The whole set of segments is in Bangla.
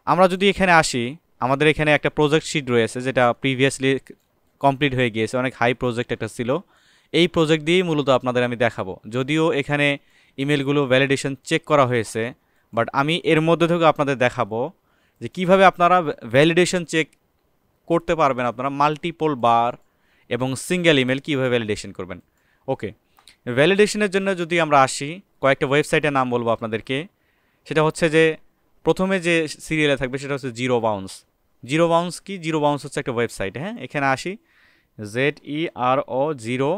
আমরা যদি এখানে আসি, আমাদের এখানে একটা প্রজেক্ট শিট রয়েছে যেটা প্রিভিয়াসলি কমপ্লিট হয়ে গিয়েছে, অনেক হাই প্রজেক্ট একটা ছিল। এই প্রজেক্ট দিয়েই মূলত আপনাদের আমি দেখাবো। যদিও এখানে ইমেলগুলো ভ্যালিডেশন চেক করা হয়েছে, বাট আমি এর মধ্যে থেকে আপনাদের দেখাবো যে কিভাবে আপনারা ভ্যালিডেশন চেক করতে পারবেন, আপনারা মাল্টিপল বার এবং সিঙ্গেল ইমেল কীভাবে ভ্যালিডেশন করবেন। ওকে, ভ্যালিডেশনের জন্য যদি আমরা আসি, কয়েকটা ওয়েবসাইটের নাম বলবো আপনাদেরকে। সেটা হচ্ছে যে প্রথমে যে সিরিয়ালে থাকবে সেটা হচ্ছে জিরো বাউন্স। জিরো বাউন্স কি? জিরো বাউন্স হচ্ছে একটা ওয়েবসাইট। হ্যাঁ, এখানে আসি, ZERO জিরো।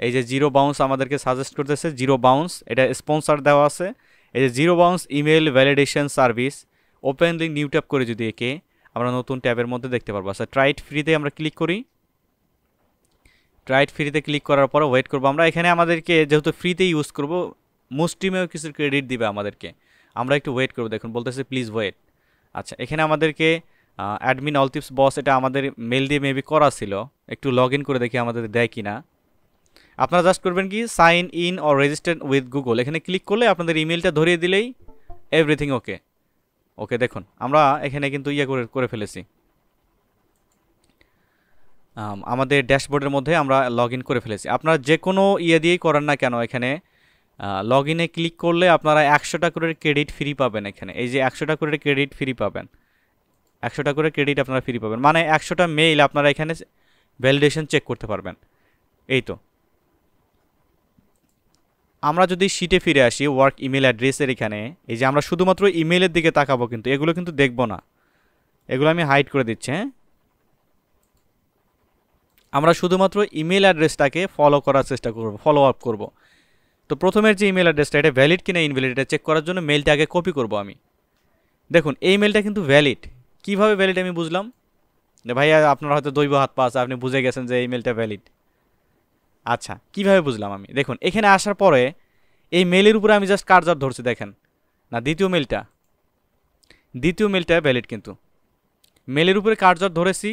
এই যে জিরো বাউন্স আমাদেরকে সাজেস্ট করতেছে, জিরো বাউন্স, এটা স্পন্সর দেওয়া আছে। এই যে zero bounce email validation service, open link new tab করে যদি একে আমরা নতুন ট্যাবের মধ্যে দেখতে পারবো। আচ্ছা, ট্রাইট ফ্রিতে আমরা ক্লিক করি। ট্রাইট ফ্রিতে ক্লিক করার পরে ওয়েট করবো আমরা। এখানে আমাদেরকে যেহেতু ফ্রিতে ইউজ করবো, মুস্টিমেও কিছু ক্রেডিট দিবে আমাদেরকে। আমরা একটু ওয়েট করবো। দেখুন বলতেছে প্লিজ ওয়েট। আচ্ছা, এখানে আমাদেরকে অ্যাডমিন অল টিপস বস, এটা আমাদের মেল দিয়ে মেবি করা ছিল। একটু লগ ইন করে দেখি আমাদের দেয় কি না। আপনারা জাস্ট করবেন কি, sign in or register with Google, এখানে ক্লিক করলে আপনাদের ইমেলটা ধরিয়ে দিলেই এভরিথিং ওকে। ওকে, দেখুন আমরা এখানে কিন্তু করে ফেলেছি। আমাদের ড্যাশবোর্ডের মধ্যে আমরা লগ ইন করে ফেলেছি। আপনারা যে কোনো দিয়েই করেন না কেন, এখানে লগ ইনে ক্লিক করলে আপনারা 100টা করে ক্রেডিট ফ্রি পাবেন। এখানে এই যে 100টা করে ক্রেডিট ফ্রি পাবেন, 100টা করে ক্রেডিট আপনারা ফ্রি পাবেন, মানে 100টা মেইল আপনারা এখানে ভ্যালিডেশন চেক করতে পারবেন। এই তো, আমরা যদি শিটে ফিরে আসি, ওয়ার্ক ইমেল অ্যাড্রেসের এখানে, এই যে আমরা শুধুমাত্র ইমেলের দিকে তাকাবো, কিন্তু এগুলো কিন্তু দেখবো না, এগুলো আমি হাইড করে দিচ্ছি। হ্যাঁ, আমরা শুধুমাত্র ইমেল অ্যাড্রেসটাকে ফলো করার চেষ্টা করব, ফলো আপ করব। তো প্রথমের যে ইমেল অ্যাড্রেসটা, এটা ভ্যালিড কিনা ইনভ্যালিড এটা চেক করার জন্য মেলটা আগে কপি করব আমি। দেখুন এই মেলটা কিন্তু ভ্যালিড। কিভাবে ভ্যালিড আমি বুঝলাম? ভাইয়া আপনার হয়তো দৈব হাত পা আছে, আপনি বুঝে গেছেন যে এই মেলটা ভ্যালিড। আচ্ছা, কিভাবে বুঝলাম আমি? দেখুন এখানে আসার পরে এই মেলের উপরে আমি জাস্ট কার্সার ধরছি, দেখেন না, দ্বিতীয় মেলটা ভ্যালিড। কিন্তু মেলের উপরে কার্সার ধরেছি।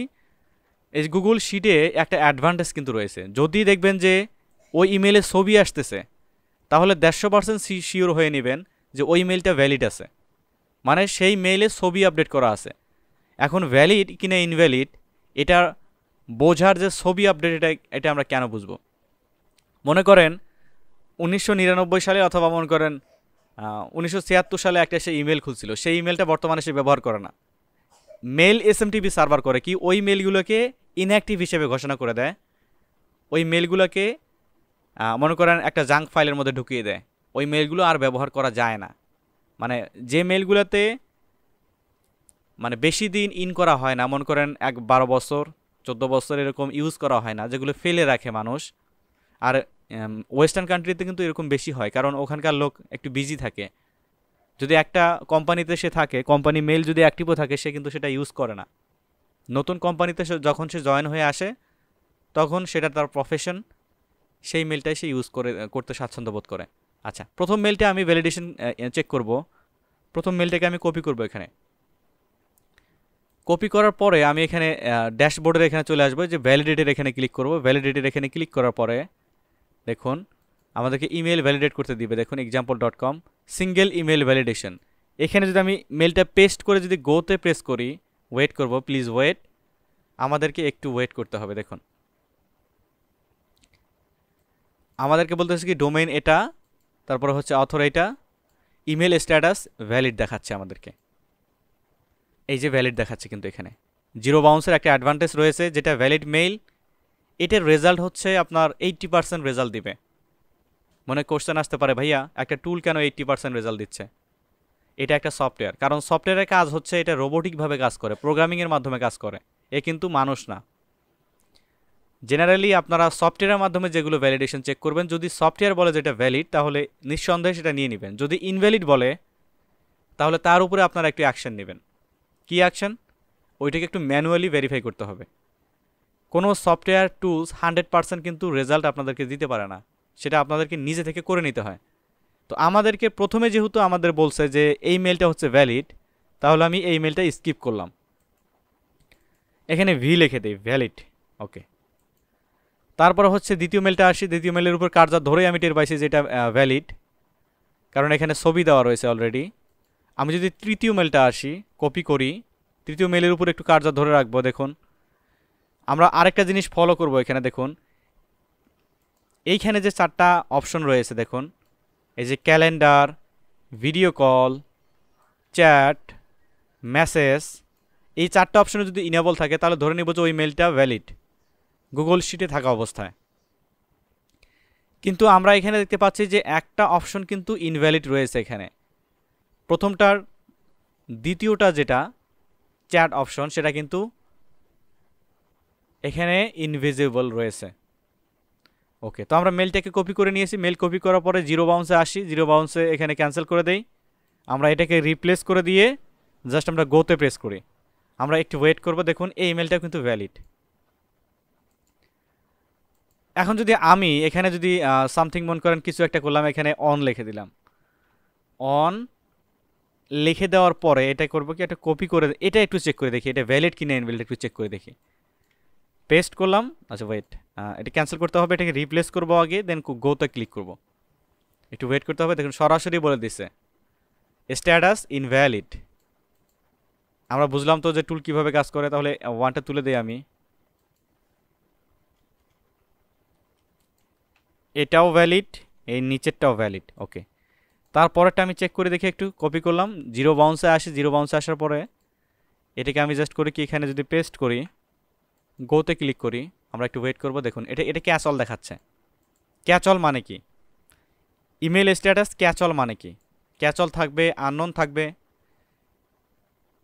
এই গুগল শিটে একটা অ্যাডভান্টেজ কিন্তু রয়েছে, যদি দেখবেন যে ওই ইমেলে ছবি আসতেছে, তাহলে 150% শিওর হয়ে নেবেন যে ওই মেলটা ভ্যালিড আছে, মানে সেই মেইলে ছবি আপডেট করা আছে। এখন ভ্যালিড কিনা ইনভ্যালিড এটা বোঝার যে ছবি আপডেট, এটা আমরা কেন বুঝবো? মনে করেন 1999 সালে, অথবা মনে করেন 1976 সালে একটা সে ইমেল খুলছিল, সেই ইমেলটা বর্তমানে সে ব্যবহার করে না। মেল এসএমটিপি সার্ভার করে কি, ওই মেলগুলোকে ইনঅ্যাক্টিভ হিসেবে ঘোষণা করে দেয়। ওই মেলগুলোকে মনে করেন একটা জাঙ্ক ফাইলের মধ্যে ঢুকিয়ে দেয়। ওই মেলগুলো আর ব্যবহার করা যায় না। মানে যে মেলগুলোতে মানে বেশি দিন ইন করা হয় না, মনে করেন 12 বছর 14 বছর এরকম ইউজ করা হয় না, যেগুলো ফেলে রাখে মানুষ। আর ওয়েস্টার্ন কান্ট্রিতে কিন্তু এরকম বেশি হয়, কারণ ওখানকার লোক একটু বিজি থাকে। যদি একটা কোম্পানিতে সে থাকে, কোম্পানি মেল যদি অ্যাক্টিভও থাকে, সে কিন্তু সেটা ইউজ করে না। নতুন কোম্পানিতে যখন সে জয়েন হয়ে আসে, তখন সেটা তার প্রফেশন, সেই মেলটাই সে করতে স্বাচ্ছন্দ্য বোধ করে। আচ্ছা, প্রথম মেলটা আমি ভ্যালিডেশন চেক করব। প্রথম মেলটাকে আমি কপি করব। এখানে কপি করার পরে আমি এখানে ড্যাশবোর্ডের এখানে চলে আসবো, যে ভ্যালিডেটের এখানে ক্লিক করব। ভ্যালিডেটের এখানে ক্লিক করার পরে দেখুন আমাদেরকে ইমেল ভ্যালিডেট করতে দিবে। দেখুন example.com সিঙ্গেল ইমেল ভ্যালিডেশন। এখানে যদি আমি মেলটা পেস্ট করে যদি গোতে প্রেস করি, ওয়েট করব, প্লিজ ওয়েট, আমাদেরকে একটু ওয়েট করতে হবে। দেখুন আমাদেরকে বলতেছে কি, ডোমেইন এটা, তারপরে হচ্ছে অথর এটা, ইমেল স্ট্যাটাস ভ্যালিড দেখাচ্ছে আমাদেরকে। এই যে ভ্যালিড দেখাচ্ছে, কিন্তু এখানে জিরো বাউন্সের একটা অ্যাডভান্টেজ রয়েছে, যেটা ভ্যালিড মেইল, এটার রেজাল্ট হচ্ছে আপনার 80% রেজাল্ট দিবে। মনে কোশ্চেন আসতে পারে, ভাইয়া একটা টুল কেন 80% রেজাল্ট দিচ্ছে? এটা একটা সফটওয়্যার, কারণ সফটওয়্যারের কাজ হচ্ছে এটা রোবোটিকভাবে কাজ করে, প্রোগ্রামিংয়ের মাধ্যমে কাজ করে, এ কিন্তু মানুষ না। জেনারেলি আপনারা সফটওয়্যারের মাধ্যমে যেগুলো ভ্যালিডেশন চেক করবেন, যদি সফটওয়্যার বলে যেটা ভ্যালিড, তাহলে নিঃসন্দেহে সেটা নিয়ে নেবেন। যদি ইনভ্যালিড বলে, তাহলে তার উপরে আপনারা একটু অ্যাকশন নেবেন। কি অ্যাকশন? ওইটাকে একটু ম্যানুয়ালি ভেরিফাই করতে হবে। কোনো সফটওয়্যার টুলস 100% কিন্তু রেজাল্ট আপনাদেরকে দিতে পারে না, সেটা আপনাদেরকে নিজে থেকে করে নিতে হয়। তো আমাদেরকে প্রথমে যেহেতু আমাদের বলছে যে এই মেলটা হচ্ছে ভ্যালিড, তাহলে আমি এই মেলটা স্কিপ করলাম। এখানে ভি লিখে দিই, ভ্যালিড। ওকে, তারপর হচ্ছে দ্বিতীয় মেলটা আসি। দ্বিতীয় মেলের উপর কার্সার ধরেই আমি টের পাইছি যেটা ভ্যালিড, কারণ এখানে ছবি দেওয়া রয়েছে অলরেডি। আমি যদি তৃতীয় মেলটা আসি, কপি করি, তৃতীয় মেলের উপর একটু কার্সর ধরে রাখবো। দেখুন আমরা আরেকটা জিনিস ফলো করব এখানে। দেখুন এইখানে যে 4টা অপশন রয়েছে, দেখুন এই যে calendar, video call, chat, message, এই 4টা অপশনে যদি ইনেবল থাকে তাহলে ধরে নিব যে ওই মেলটা ভ্যালিড গুগল শিটে থাকা অবস্থায়। কিন্তু আমরা এখানে দেখতে পাচ্ছি যে একটা অপশন কিন্তু ইনভ্যালিড রয়েছে এখানে, প্রথমটার দ্বিতীয়টা যেটা চ্যাট অপশন সেটা কিন্তু এখানে ইনভিজিবল রয়েছে। ওকে, তো আমরা মেলটাকে কপি করে নিয়েছি। মেল কপি করার পরে জিরো বাউন্সে আসি, জিরো বাউন্সে এখানে ক্যান্সেল করে দেই। আমরা এটাকে রিপ্লেস করে দিয়ে জাস্ট আমরা গোতে প্রেস করি। আমরা একটু ওয়েট করব। দেখুন এই মেলটা কিন্তু ভ্যালিড। এখন যদি আমি এখানে যদি সামথিং মনে করেন কিছু একটা করলাম, এখানে অন লিখে দিলাম, অন লিখে দেওয়ার পরে এটা করব কি, এটা কপি করে এটা একটু চেক করে দেখি এটা ভ্যালিড কিনা ইনভ্যালিড একটু চেক করে দেখি। পেস্ট করলাম। আচ্ছা ওয়েট, এটা ক্যান্সেল করতে হবে, এটাকে রিপ্লেস করব আগে, দেন গোতে ক্লিক করব। একটু ওয়েট করতে হবে। দেখুন সরাসরি বলে দিছে স্ট্যাটাস ইনভ্যালিড। আমরা বুঝলাম তো যে টুল কিভাবে কাজ করে। তাহলে ওয়ানটা তুলে দেই আমি, এটাও ভ্যালিড, এই নিচেরটাও ভ্যালিড। ওকে, তারপরেরটা আমি চেক করে দেখি, একটু কপি করলাম, জিরো বাউন্সে আসি, জিরো বাউন্সে আসার পরে এটাকে আমি জাস্ট করি কি এখানে যদি পেস্ট করি, গোতে ক্লিক করি, আমরা একটু ওয়েট করব। দেখুন এটা ক্যাচ অল দেখাচ্ছে। ক্যাচ অল মানে কি, ইমেল স্ট্যাটাস ক্যাচ অল মানে কি, ক্যাচ অল থাকবে, আননোন থাকবে।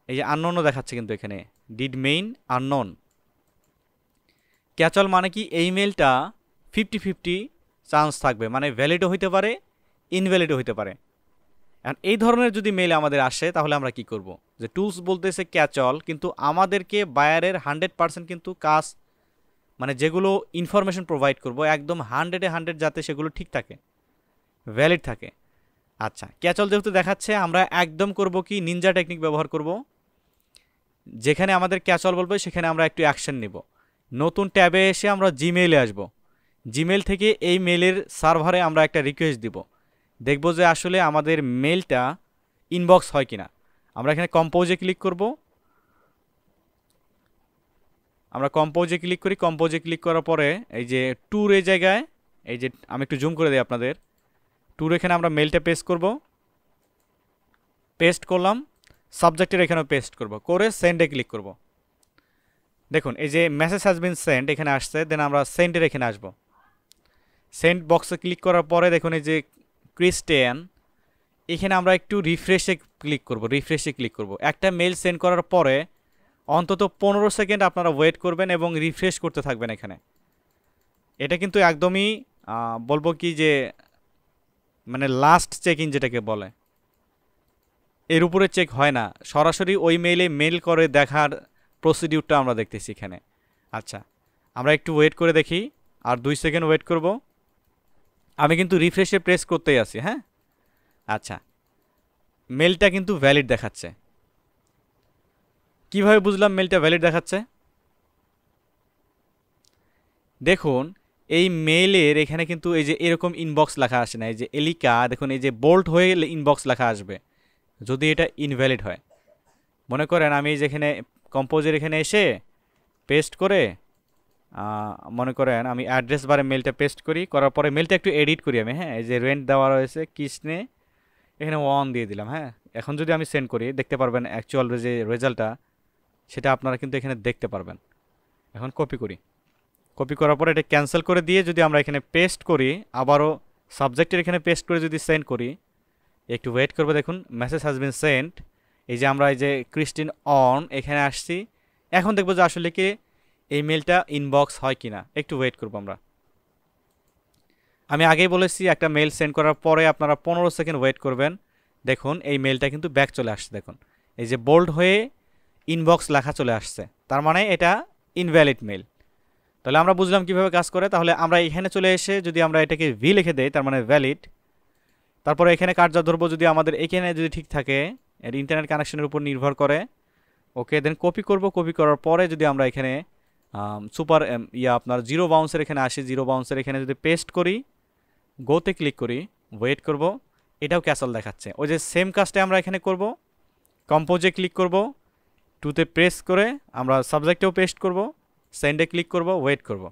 এই যে আননোনও দেখাচ্ছে কিন্তু এখানে, did main unknown. Catch all মানে কি, এই মেলটা 50-50 চান্স থাকবে, মানে ভ্যালিডও হইতে পারে, ইনভ্যালিডও হইতে পারে। এখন এই ধরনের যদি মেল আমাদের আসে তাহলে আমরা কি করব, যে টুলস বলতেছে ক্যাচ অল, কিন্তু আমাদেরকে বায়ারের 100% কিন্তু কাজ, মানে যেগুলো ইনফরমেশন প্রোভাইড করব একদম 100-এ 100 যাতে সেগুলো ঠিক থাকে, ভ্যালিড থাকে। আচ্ছা, ক্যাচ অল যেহেতু দেখাচ্ছে, আমরা একদম করব কি নিনজা টেকনিক ব্যবহার করব। যেখানে আমাদের ক্যাচ অল বলবে সেখানে আমরা একটু অ্যাকশন নেব। নতুন ট্যাবে এসে আমরা জিমেইলে আসব, জিমেইল থেকে এই মেলের সার্ভারে আমরা একটা রিকোয়েস্ট দিব, দেখব যে আসলে আমাদের মেলটা ইনবক্স হয় কিনা। আমরা এখানে কম্পোজে ক্লিক করব, আমরা কম্পোজে ক্লিক করি। কম্পোজে ক্লিক করার পরে এই যে ট্যুর এই জায়গায়, এই যে আমি একটু জুম করে দিই আপনাদের, ট্যুর এখানে আমরা মেলটা পেস্ট করব, পেস্ট করলাম, সাবজেক্টের এখানেও পেস্ট করব, করে সেন্ডে ক্লিক করব। দেখুন এই যে মেসেজ হ্যাজ বিন সেন্ড এখানে আসছে, দেন আমরা সেন্ডের এখানে আসব। সেন্ড বক্সে ক্লিক করার পরে দেখুন এই যে ক্রিস্টিয়ান, এখানে আমরা একটু রিফ্রেশে ক্লিক করব, রিফ্রেশে ক্লিক করব। একটা মেল সেন্ড করার পরে অন্তত 15 সেকেন্ড আপনারা ওয়েট করবেন এবং রিফ্রেশ করতে থাকবেন এখানে। এটা কিন্তু একদমই বলবো কি যে মানে লাস্ট চেক ইন যেটাকে বলে, এর উপরে চেক হয় না, সরাসরি ওই মেইলে মেল করে দেখার প্রসিডিউরটা আমরা দেখতেছি এখানে। আচ্ছা, আমরা একটু ওয়েট করে দেখি, আর 2 সেকেন্ড ওয়েট করব। আমি কিন্তু রিফ্রেশে প্রেস করতেই আছি। হ্যাঁ, আচ্ছা, মেলটা কিন্তু ভ্যালিড দেখাচ্ছে। কিভাবে বুঝলাম মেলটা ভ্যালিড দেখাচ্ছে? দেখুন এই মেইলের এখানে কিন্তু এই যে এরকম ইনবক্স লেখা আসে না, এই যে এলিকা, দেখুন এই যে বোল্ড হয়ে ইনবক্স লেখা আসবে যদি এটা ইনভ্যালিড হয়। মনে করেন আমি যেখানে কম্পোজের এখানে এসে পেস্ট করে, মনে করেন আমি অ্যাড্রেস বারে মেলটা পেস্ট করি, করার পরে মেলটা একটু এডিট করি আমি। হ্যাঁ, এই যে রেন্ট দেওয়া রয়েছে কিসনে, এখানে 1 দিয়ে দিলাম। হ্যাঁ, এখন যদি আমি সেন্ড করি দেখতে পারবেন অ্যাকচুয়াল যে রেজাল্টটা সেটা আপনারা কিন্তু এখানে দেখতে পারবেন। এখন কপি করি, কপি করার পরে এটা ক্যান্সেল করে দিয়ে যদি আমরা এখানে পেস্ট করি, আবারও সাবজেক্টের এখানে পেস্ট করে যদি সেন্ড করি, একটু ওয়েট করবো। দেখুন মেসেজ হ্যাজ বিন সেন্ট, এই যে আমরা এই যে ক্রিস্টিন অন এখানে আসছি, এখন দেখবো যে আসলে কি এই মেলটা ইনবক্স হয় কিনা। একটু ওয়েট করবো আমরা। আমি আগেই বলেছি একটা মেল সেন্ড করার পরে আপনারা 15 সেকেন্ড ওয়েট করবেন। দেখুন এই মেলটা কিন্তু ব্যাক চলে আসছে। দেখুন এই যে বোল্ড হয়ে ইনবক্স লেখা চলে আসছে, তার মানে এটা ইনভ্যালিড মেল। তাহলে আমরা বুঝলাম কিভাবে কাজ করে। তাহলে আমরা এখানে চলে এসে যদি আমরা এটাকে ভি লিখে দেই, তার মানে ভ্যালিড। তারপরে এখানে কার্য ধরবো, যদি আমাদের এখানে যদি ঠিক থাকে, এর ইন্টারনেট কানেকশনের উপর নির্ভর করে। ওকে, দেন কপি করব, কপি করার পরে যদি আমরা এখানে সুপার আপনার জিরো বাউন্সের এখানে আসি, জিরো বাউন্সের এখানে যদি পেস্ট করি, গোতে ক্লিক করি, ওয়েট করব, এটাও ক্যাসল দেখাচ্ছে। ওই যে সেম কাজটা আমরা এখানে করব, কম্পোজে ক্লিক করব, টুতে প্রেস করে আমরা সাবজেক্টেও পেস্ট করব, সেন্ডে ক্লিক করব, ওয়েট করব।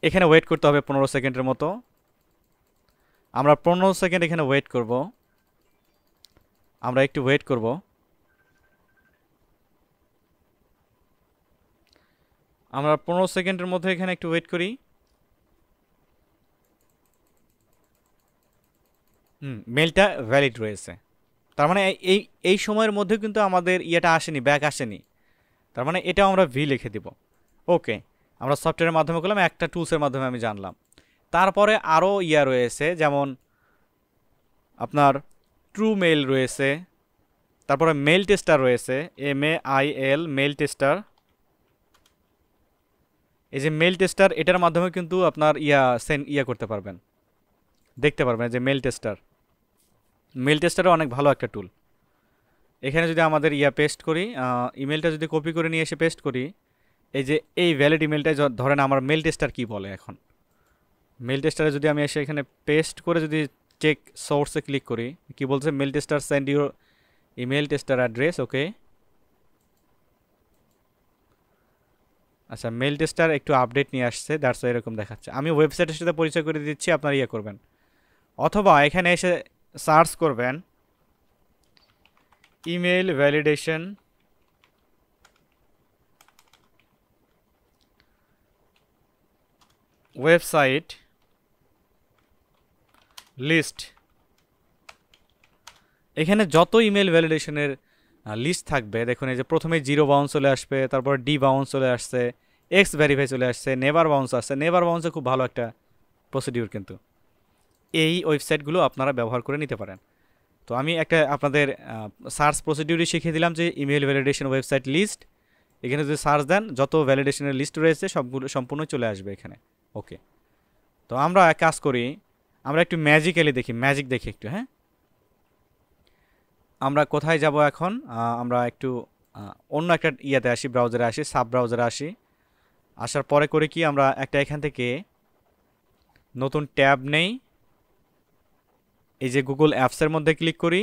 এখানে ওয়েট করতে হবে 15 সেকেন্ডের মতো। আমরা 15 সেকেন্ড এখানে ওয়েট করব। আমরা একটু ওয়েট করব। আমরা 15 সেকেন্ডের মধ্যে এখানে একটু ওয়েট করি। মেলটা ভ্যালিড রয়েছে। তার মানে এই এই সময়ের মধ্যে কিন্তু আমাদের ইয়েটা আসেনি, ব্যাক আসেনি। তার মানে এটাও আমরা ভি লিখে দিব। ওকে, আমরা সফটওয়্যারের মাধ্যমে করলাম, একটা টুলসের মাধ্যমে আমি জানলাম। তারপরে আরও ইয়া রয়েছে, যেমন আপনার ট্রু মেল রয়েছে, তারপরে মেল টেস্টার রয়েছে, MAIL মেল টেস্টার। এই যে মেল টেস্টার, এটার মাধ্যমে কিন্তু আপনার ইয়া করতে পারবেন, দেখতে পারবেন যে মেল টেস্টার। মেল টেস্টারও অনেক ভালো একটা টুল। এখানে যদি আমাদের পেস্ট করি, ইমেলটা যদি কপি করে নিয়ে এসে পেস্ট করি, এই যে এই ভ্যালিড ইমেলটা ধরেন আমার মেল টেস্টার কী বলে, এখন মেল টেস্টারে যদি আমি এসে এখানে পেস্ট করে যদি চেক সোর্সে ক্লিক করি, কি বলছে, mail tester send your email tester address. Okay, আচ্ছা, মেল টেস্টার একটু আপডেট নিয়ে আসছে, দ্যাটস এরকম দেখাচ্ছে। আমি ওয়েবসাইটের সাথে পরিচয় করে দিচ্ছি, আপনারা করবেন। অথবা এখানে এসে সার্চ করবেন ইমেল ভ্যালিডেশন ওয়েবসাইট লিস্ট। এখানে যত ইমেল ভ্যালিডেশনের লিস্ট থাকবে, দেখুন এই যে প্রথমে 0 বাউন্স চলে আসবে, তারপর ডি বাউন্স চলে আসছে, এক্স ভেরিফাই চলে আসছে, নেভার বাউন্স আসছে। নেভার বাউন্সে খুব ভালো একটা প্রসিডিউর, কিন্তু এই ওয়েবসাইটগুলো আপনারা ব্যবহার করে নিতে পারেন। তো আমি একটা আপনাদের সার্চ প্রসিডিউরই শিখিয়ে দিলাম, যে ইমেল ভ্যালিডেশন ওয়েবসাইট লিস্ট। এখানে যদি সার্চ দেন, যত ভ্যালিডেশনের লিস্ট রয়েছে সবগুলো সম্পূর্ণ চলে আসবে এখানে। ওকে, তো আমরা এক কাজ করি, আমরা একটু ম্যাজিক্যালি দেখি, ম্যাজিক দেখি একটু। হ্যাঁ, আমরা কোথায় যাব এখন? আমরা একটু অন্য একটা ইয়াতে আসি, ব্রাউজারে আসি, সাব ব্রাউজারে আসি। আসার পরে করে কি, আমরা একটা এখান থেকে নতুন ট্যাব নেই, এই যে গুগল অ্যাপসের মধ্যে ক্লিক করি,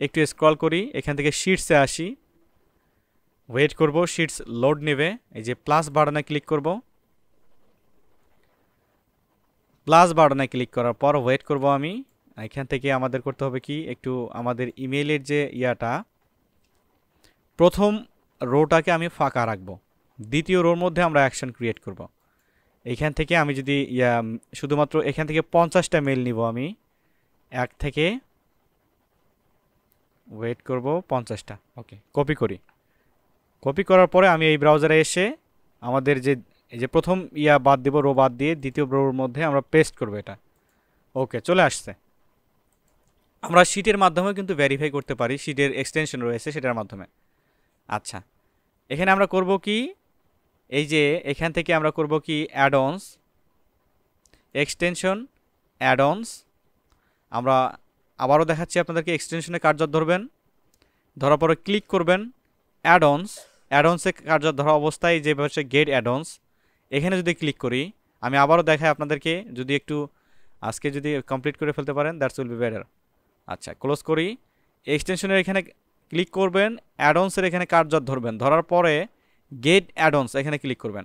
একটু স্ক্রল করি, এখান থেকে শিটসে আসি, ওয়েট করব, শিটস লোড নেবে। এই যে প্লাস বাটনে ক্লিক করব, প্লাস বাটনে ক্লিক করার পর ওয়েট করব আমি। এখান থেকে আমাদের করতে হবে কি, একটু আমাদের ইমেইলের যে প্রথম রোটাকে আমি ফাঁকা রাখবো, দ্বিতীয় রোর মধ্যে আমরা অ্যাকশন ক্রিয়েট করব। এইখান থেকে আমি যদি শুধুমাত্র এখান থেকে 50টা মেল নিব আমি, এক থেকে ওয়েট করব 50টা। ওকে, কপি করি। কপি করার পরে আমি এই ব্রাউজারে এসে আমাদের এই যে প্রথম বাদ দিব, রো বাদ দিয়ে দ্বিতীয় রোর মধ্যে আমরা পেস্ট করব এটা। ওকে, চলে আসছে। আমরা শিটের মাধ্যমে কিন্তু ভেরিফাই করতে পারি, শিটের এক্সটেনশন রয়েছে সেটার মাধ্যমে। আচ্ছা, এখানে আমরা করব কি, এই যে এখান থেকে আমরা করব কি, অ্যাডঅনস, এক্সটেনশন, অ্যাডঅনস। আমরা আবারও দেখাচ্ছি আপনাদেরকে, এক্সটেনশনে কার্যত ধরবেন, ধরার পরে ক্লিক করবেন অ্যাডঅনস। অ্যাডঅনসে কার্যত ধরা অবস্থায় যে হচ্ছে গেট অ্যাডঅনস, এখানে যদি ক্লিক করি, আমি আবারও দেখাই আপনাদেরকে, যদি একটু আজকে যদি কমপ্লিট করে ফেলতে পারেন, দ্যাটস উইল বি বেটার। আচ্ছা, ক্লোজ করি। এক্সটেনশনের এখানে ক্লিক করবেন, অ্যাডঅনসের এখানে কার্যত ধরবেন, ধরার পরে গেট অ্যাডঅনস এখানে ক্লিক করবেন।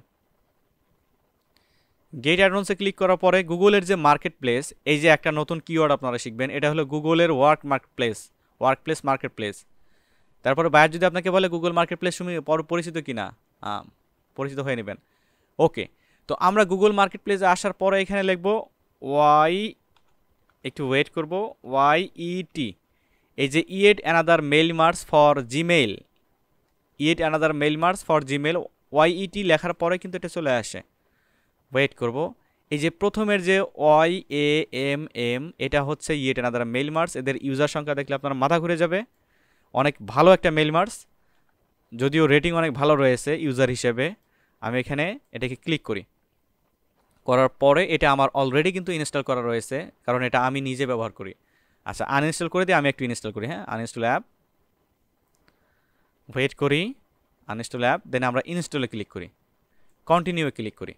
গেট অ্যাডঅনসে ক্লিক করার পরে গুগলের যে মার্কেট প্লেস, এই যে একটা নতুন কিওয়ার্ড আপনারা শিখবেন, এটা হলো গুগলের ওয়ার্ক প্লেস মার্কেট প্লেস। তারপরে বাইরে যদি আপনাকে বলে গুগল মার্কেট প্লেস তুমি পরিচিত কিনা, পরিচিত হয়ে নেবেন। ওকে, তো আমরা গুগল মার্কেট প্লেসে আসার পরে এখানে লিখব একটু ওয়েট করব, YET, এই যে yet another mail Mars for Gmail, yet another mail Mars for Gmail, YET লেখার পরে কিন্তু এটা চলে আসে। ওয়েট করব, এই যে প্রথমের যে YAMM, এটা হচ্ছে ইয়েট অ্যানাদার মেইল মার্স। এদের ইউজার সংখ্যা দেখলে আপনার মাথা ঘুরে যাবে, অনেক ভালো একটা মেইল মার্স, যদিও রেটিং অনেক ভালো রয়েছে ইউজার হিসেবে। আমি এখানে এটাকে ক্লিক করি, করার পরে এটা আমার অলরেডি কিন্তু ইনস্টল করা রয়েছে, কারণ এটা আমি নিজে ব্যবহার করি। আচ্ছা, আনইনস্টল করে দিয়ে আমি একটু ইনস্টল করি। হ্যাঁ, আনইনস্টল অ্যাপ, ওয়েট করি, আনইনস্টল অ্যাপ, দেন আমরা ইনস্টলে ক্লিক করি, কন্টিনিউয়ে ক্লিক করি।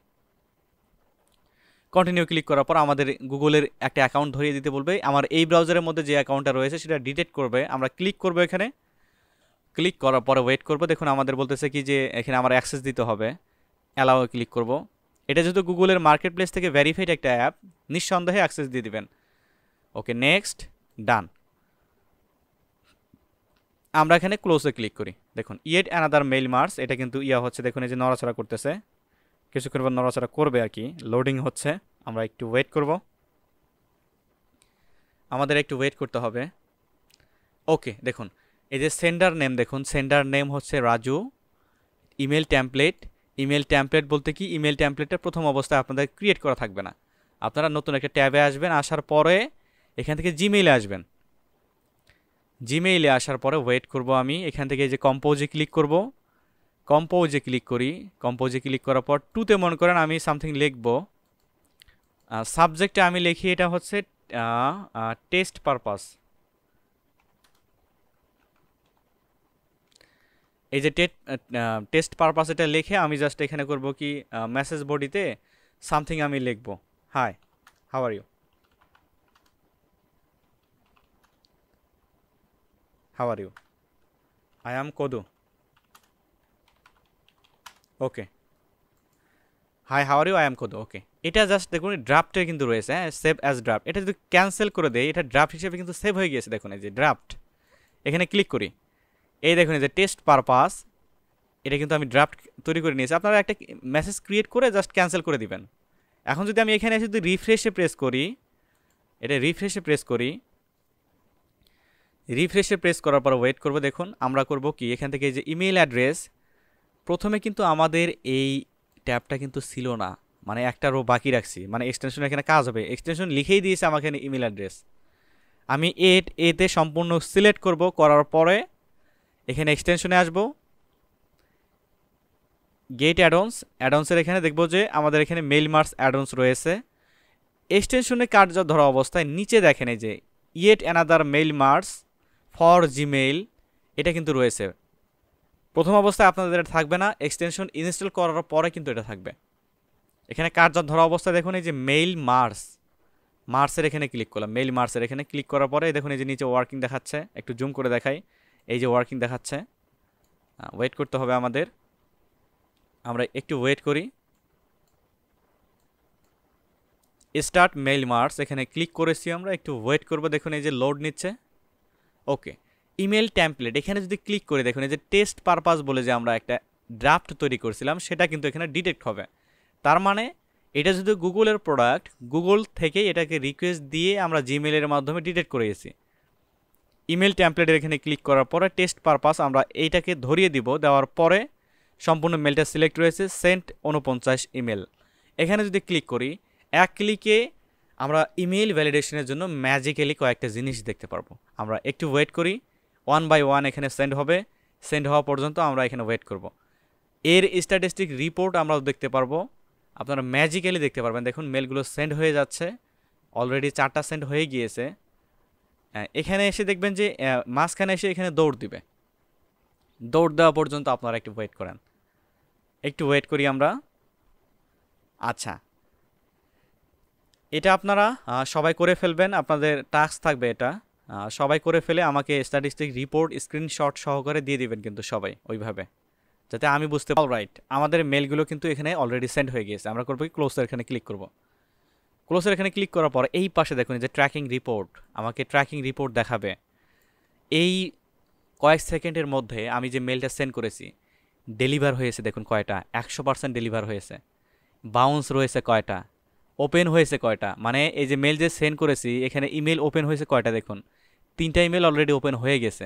কন্টিনিউ ক্লিক করার পর আমাদের গুগলের একটা অ্যাকাউন্ট ধরিয়ে দিতে বলবে। আমার এই ব্রাউজারের মধ্যে যে অ্যাকাউন্টটা রয়েছে সেটা ডিটেক্ট করবে। আমরা ক্লিক করবো এখানে, ক্লিক করার পরে ওয়েট করবো। দেখুন আমাদের বলতেছে কি যে এখানে আমার অ্যাক্সেস দিতে হবে, অ্যালাও ক্লিক করব। এটা যেহেতু গুগলের মার্কেট প্লেস থেকে ভেরিফাইড একটা অ্যাপ, নিঃসন্দেহে অ্যাক্সেস দিয়ে দিবেন। ওকে, নেক্সট, ডান। আমরা এখানে ক্লোজে ক্লিক করি। দেখুন ইয়েট অ্যানাদার মেইল মার্স, এটা কিন্তু হচ্ছে, দেখুন এই যে নড়াচড়া করতেছে, কিছুক্ষণ পর নড়াচড়া করবে আর কি, লোডিং হচ্ছে। আমরা একটু ওয়েট করব, আমাদের একটু ওয়েট করতে হবে। ওকে, দেখুন এই যে সেন্ডার নেম, দেখুন সেন্ডার নেম হচ্ছে Raju. Email template, email template বলতে কি, ইমেল টেমপ্লেটটা প্রথম অবস্থায় আপনাদের ক্রিয়েট করা থাকবে না। আপনারা নতুন একটা ট্যাবে আসবেন, আসার পরে এখান থেকে জিমেইলে আসবেন। জিমেইলে আসার পরে ওয়েট করব আমি, এখান থেকে এই যে কম্পোজে ক্লিক করব, কম্পোজে ক্লিক করি। কম্পোজে ক্লিক করার পর টুতে মনে করেন আমি সামথিং লিখব, সাবজেক্টে আমি লিখি এটা হচ্ছে টেস্ট পারপাস। এই যে টেস্ট পারপাস এটা লিখে আমি জাস্ট এখানে করব কি, মেসেজ বডিতে সামথিং আমি লিখব, hi how are you, how are you, I am Kadu. Okay, hi how are you, I am Kadu. Okay, এটা জাস্ট দেখুন ড্রাফটে কিন্তু রয়েছে, হ্যাঁ, সেভ অ্যাজ ড্রাফট। এটা যদি ক্যান্সেল করে দেয়, এটা ড্রাফট হিসেবে কিন্তু সেভ হয়ে গিয়েছে। দেখুন এই যে ড্রাফট, এখানে ক্লিক করি, এই দেখুন এই যে টেস্ট পারপাস, এটা কিন্তু আমি ড্রাফট তৈরি করে নিয়েছি। আপনারা একটা মেসেজ ক্রিয়েট করে জাস্ট ক্যান্সেল করে দিবেন। এখন যদি আমি এখানে এসে যদি রিফ্রেশে প্রেস করি, এটা রিফ্রেশে প্রেস করি, রিফ্রেশে প্রেস করার পর ওয়েট করব। দেখুন আমরা করব কি, এখান থেকে এই যে ইমেল অ্যাড্রেস, প্রথমে কিন্তু আমাদের এই ট্যাবটা কিন্তু ছিল না, মানে একটা রো বাকি রাখছি, মানে এক্সটেনশন এখানে কাজ হবে, এক্সটেনশন লিখেই দিয়েছে আমাকে ইমেল অ্যাড্রেস। আমি এতে সম্পূর্ণ সিলেক্ট করব, করার পরে এখানে এক্সটেনশনে আসব, গেট অ্যাডন্স, অ্যাডন্সের এখানে দেখব যে আমাদের এখানে মেইল মার্স অ্যাডন্স রয়েছে। এক্সটেনশনে কার্যকর ধরা অবস্থায় নিচে দেখেন এই যে yet another mail Mars for Gmail, এটা কিন্তু রয়েছে। প্রথম অবস্থায় আপনাদের এটা থাকবে না, এক্সটেনশন ইনস্টল করার পরে কিন্তু এটা থাকবে। এখানে কার্যকর ধরা অবস্থায় দেখুন এই যে মেইল মার্স, মার্সের এখানে ক্লিক করলাম, মেইল মার্সের এখানে ক্লিক করার পরে দেখুন এই যে নিচে ওয়ার্কিং দেখাচ্ছে, একটু জুম করে দেখাই, এই যে ওয়ার্কিং দেখাচ্ছে। ওয়েট করতে হবে আমাদের, আমরা একটু ওয়েট করি। স্টার্ট মেইল মার্স, এখানে ক্লিক করেছি, আমরা একটু ওয়েট করব। দেখুন এই যে লোড নিচ্ছে। ওকে, ইমেল টেমপ্লেট, এখানে যদি ক্লিক করে দেখুন এই যে টেস্ট পারপাস বলে যে আমরা একটা ড্রাফট তৈরি করছিলাম, সেটা কিন্তু এখানে ডিটেক্ট হবে। তার মানে এটা যদি গুগলের প্রোডাক্ট, গুগল থেকেই এটাকে রিকোয়েস্ট দিয়ে আমরা জিমেইলের মাধ্যমে ডিটেক্ট করে গেছি। ইমেল টেমপ্লেটের এখানে ক্লিক করার পরে টেস্ট পারপাস আমরা এইটাকে ধরিয়ে দিব, দেওয়ার পরে সম্পূর্ণ মেলটা সিলেক্ট রয়েছে, সেন্ট 49 ইমেল। এখানে যদি ক্লিক করি, এক ক্লিকে আমরা ইমেল ভ্যালিডেশনের জন্য ম্যাজিক্যালি কয়েকটা জিনিস দেখতে পারবো। আমরা একটু ওয়েট করি, 1 বাই 1 এখানে সেন্ড হবে, সেন্ড হওয়া পর্যন্ত আমরা এখানে ওয়েট করব। এর স্ট্যাটিস্টিক রিপোর্ট আমরা দেখতে পারবো, আপনারা ম্যাজিক্যালি দেখতে পারবেন। দেখুন মেলগুলো সেন্ড হয়ে যাচ্ছে, অলরেডি 4টা সেন্ড হয়ে গিয়েছে। এখানে এসে দেখবেন যে মাঝখানে এসে এখানে দৌড় দিবে, দৌড় দেওয়া পর্যন্ত আপনারা একটু ওয়েট করেন, একটু ওয়েট করি আমরা। আচ্ছা, এটা আপনারা সবাই করে ফেলবেন, আপনাদের টাস্ক থাকবে এটা, সবাই করে ফেলে আমাকে স্ট্যাটিস্টিক রিপোর্ট স্ক্রিনশট সহকারে দিয়ে দিবেন কিন্তু সবাই ওইভাবে, যাতে আমি বুঝতে পারি। রাইট, আমাদের মেলগুলো কিন্তু এখানে অলরেডি সেন্ড হয়ে গিয়েছে। আমরা করবো কি, ক্লোজের এখানে ক্লিক করব। ক্লোজের এখানে ক্লিক করার পর এই পাশে দেখুন যে ট্র্যাকিং রিপোর্ট, আমাকে ট্র্যাকিং রিপোর্ট দেখাবে। এই কয়েক সেকেন্ডের মধ্যে আমি যে মেলটা সেন্ড করেছি ডেলিভার হয়েছে, দেখুন কয়টা, 100% ডেলিভার হয়েছে। বাউন্স রয়েছে কয়টা, ওপেন হয়েছে কয়টা, মানে এই যে মেল যে সেন্ড করেছি এখানে ইমেল ওপেন হয়েছে কয়টা, দেখুন 3টা ইমেল অলরেডি ওপেন হয়ে গেছে।